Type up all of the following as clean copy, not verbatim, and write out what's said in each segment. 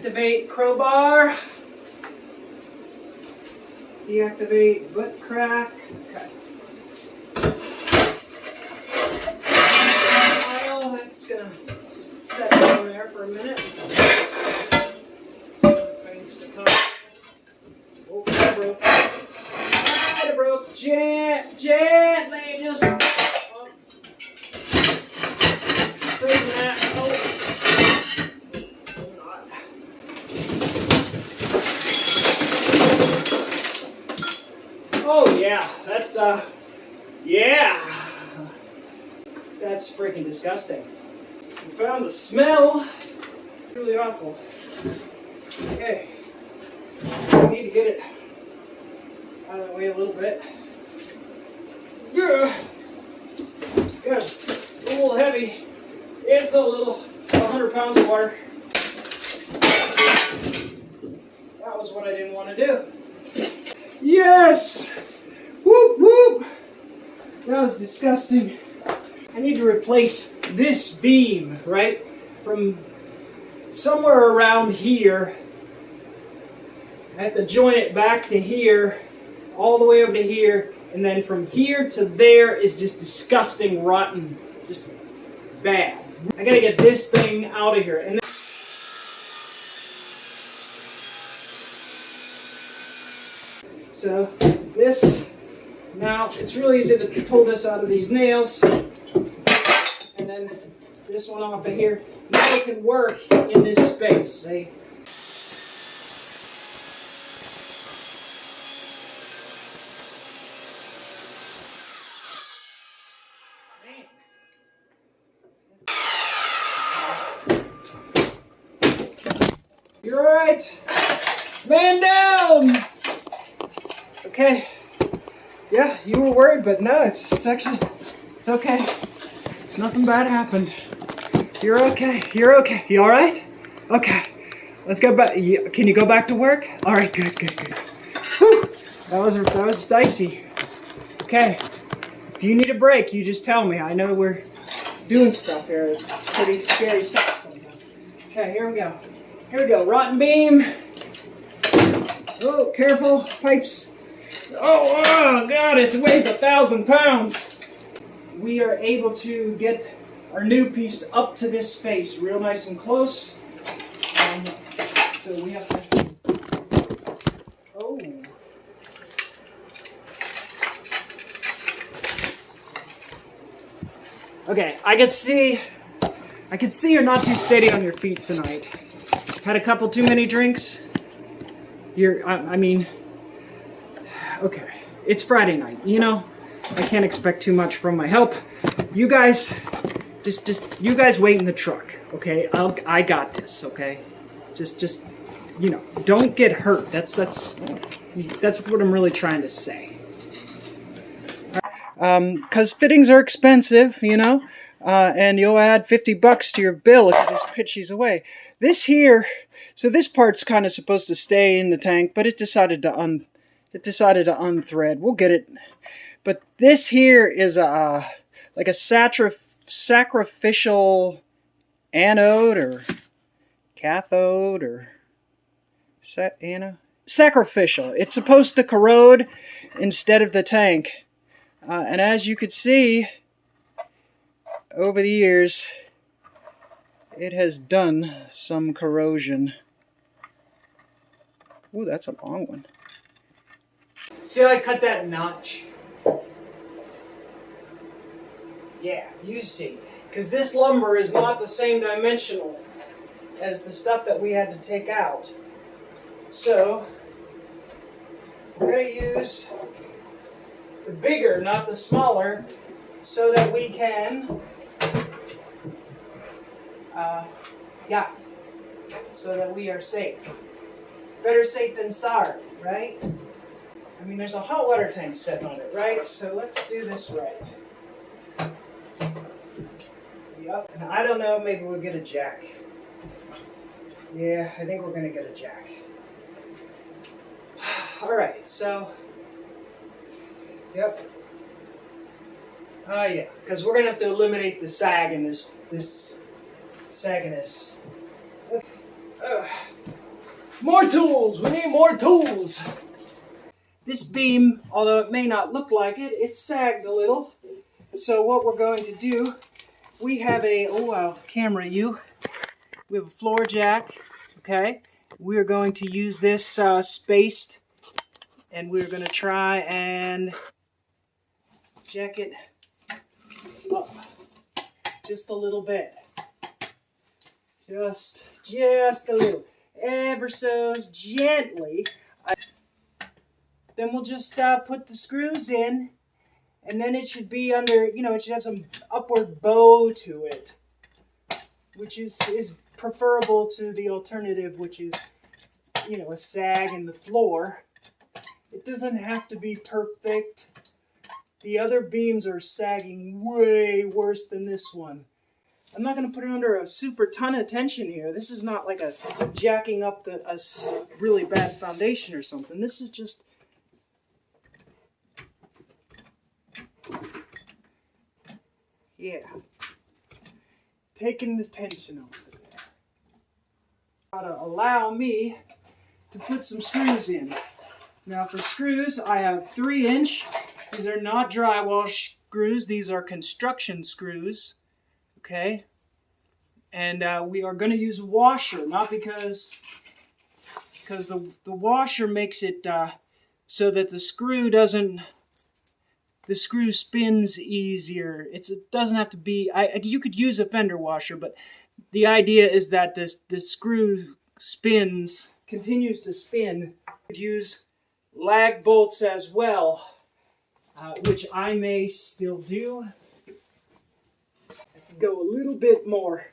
Deactivate crowbar. Deactivate butt crack. Okay. Pile, that's gonna just set down there for a minute. Oh, I broke. I broke. Gently, just. Straighten that. Oh yeah, that's yeah. That's freaking disgusting. We found the smell. Really awful. Okay. I need to get it out of the way a little bit. Yeah. Good. It's a little heavy. It's a little 100 pounds of water. That was what I didn't want to do. Yes! Whoop whoop! That was disgusting. I need to replace this beam, right? From somewhere around here. I have to join it back to here, all the way over to here, and then from here to there is just disgusting, rotten, just bad. I gotta get this thing out of here. And so this, now it's really easy to pull this out of these nails, and then this one off of here. Now it can work in this space, see? You're all right. Man down. Okay. Yeah, you were worried, but no, it's actually, it's okay. Nothing bad happened. You're okay. You're okay. You all right? Okay. Let's go back. Can you go back to work? All right. Good. Whew. That was dicey. Okay. If you need a break, you just tell me. I know we're doing stuff here. It's pretty scary stuff sometimes. Okay. Here we go. Here we go. Rotten beam. Oh, careful. Pipes. Oh, God, it weighs 1,000 pounds. We are able to get our new piece up to this space real nice and close. So we have to... Oh. Okay, I can see you're not too steady on your feet tonight. Had a couple too many drinks. I mean, okay, it's Friday night, you know, I can't expect too much from my help. You guys, you guys wait in the truck, okay? I got this, okay? Just, you know, don't get hurt. That's what I'm really trying to say. 'Cause fittings are expensive, you know, and you'll add $50 to your bill if you just pitch these away. This here, so this part's kind of supposed to stay in the tank, but it decided to unthread. We'll get it. But this here is like a sacrificial anode or cathode or sacrificial. It's supposed to corrode instead of the tank. And as you could see, over the years, it has done some corrosion. Ooh, that's a long one. See how I cut that notch? Yeah, you see. Because this lumber is not the same dimensional as the stuff that we had to take out. So, we're going to use the bigger, not the smaller, so that we can, so that we are safe. Better safe than sorry, right? I mean, there's a hot water tank sitting on it, right? So let's do this right. Yep, and I don't know, maybe we'll get a jack. Yeah, I think we're going to get a jack. Alright, so... Yep. Oh yeah, because we're going to have to eliminate the sag in this sagginess. More tools! We need more tools! This beam, although it may not look like it, it's sagged a little. So what we're going to do, we have a, camera you. We have a floor jack, okay? We're going to use this spaced, and we're going to try and jack it up just a little bit. Just a little. Ever so gently. Then we'll just put the screws in, and then it should be under, it should have some upward bow to it, which is preferable to the alternative, which is, a sag in the floor. It doesn't have to be perfect. The other beams are sagging way worse than this one. I'm not going to put it under a super ton of tension here. This is not like a jacking up a really bad foundation or something. This is just... yeah. Taking the tension off of there. To allow me to put some screws in. Now for screws, I have 3-inch. These are not drywall screws. These are construction screws. Okay? And we are going to use a washer, not because the washer makes it so that the screw spins easier. It doesn't have to be, you could use a fender washer, but the idea is that the screw continues to spin. You could use lag bolts as well, which I may still do. I could go a little bit more.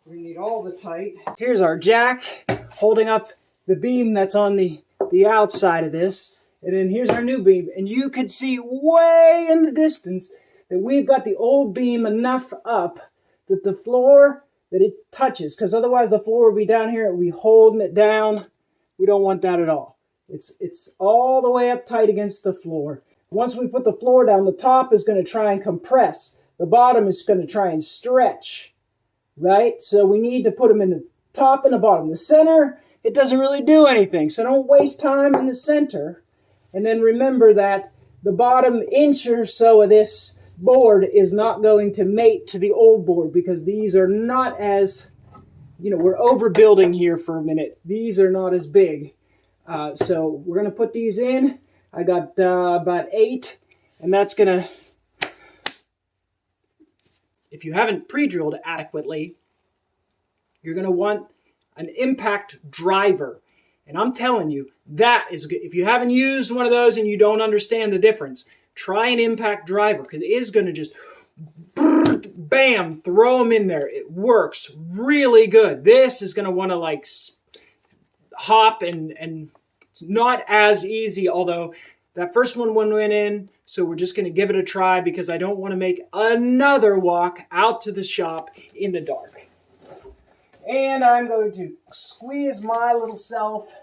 We need all the tight. Here's our jack holding up the beam that's on the outside of this. And then here's our new beam. And you could see way in the distance that we've got the old beam enough up that the floor, that it touches. Because otherwise the floor will be down here and we'll be holding it down. We don't want that at all. It's all the way up tight against the floor. Once we put the floor down, the top is going to try and compress. The bottom is going to try and stretch. Right? So we need to put them in the top and the bottom. The center, it doesn't really do anything. So don't waste time in the center. And then remember that the bottom inch or so of this board is not going to mate to the old board because these are not as, we're overbuilding here for a minute. These are not as big. So we're going to put these in. I got about 8, and that's going to... if you haven't pre-drilled adequately, you're going to want an impact driver. And I'm telling you, that is good. If you haven't used one of those and you don't understand the difference, try an impact driver because it is going to just, bam, throw them in there. It works really good. This is going to want to hop and it's not as easy, although that first one went in, so we're just going to give it a try because I don't want to make another walk out to the shop in the dark. And I'm going to squeeze my little self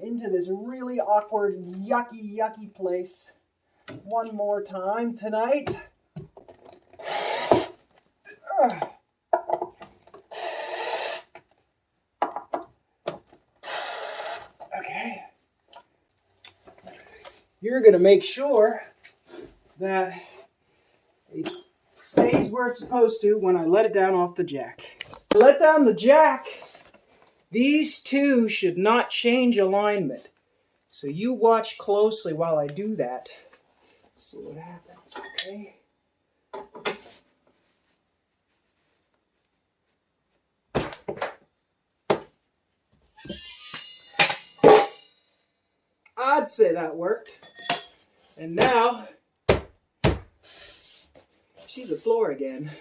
into this really awkward, yucky place one more time tonight. Okay. You're going to make sure that it stays where it's supposed to when I let it down off the jack. Let down the jack, these two should not change alignment. So you watch closely while I do that. See what happens, okay? I'd say that worked. And now, she's a floor again.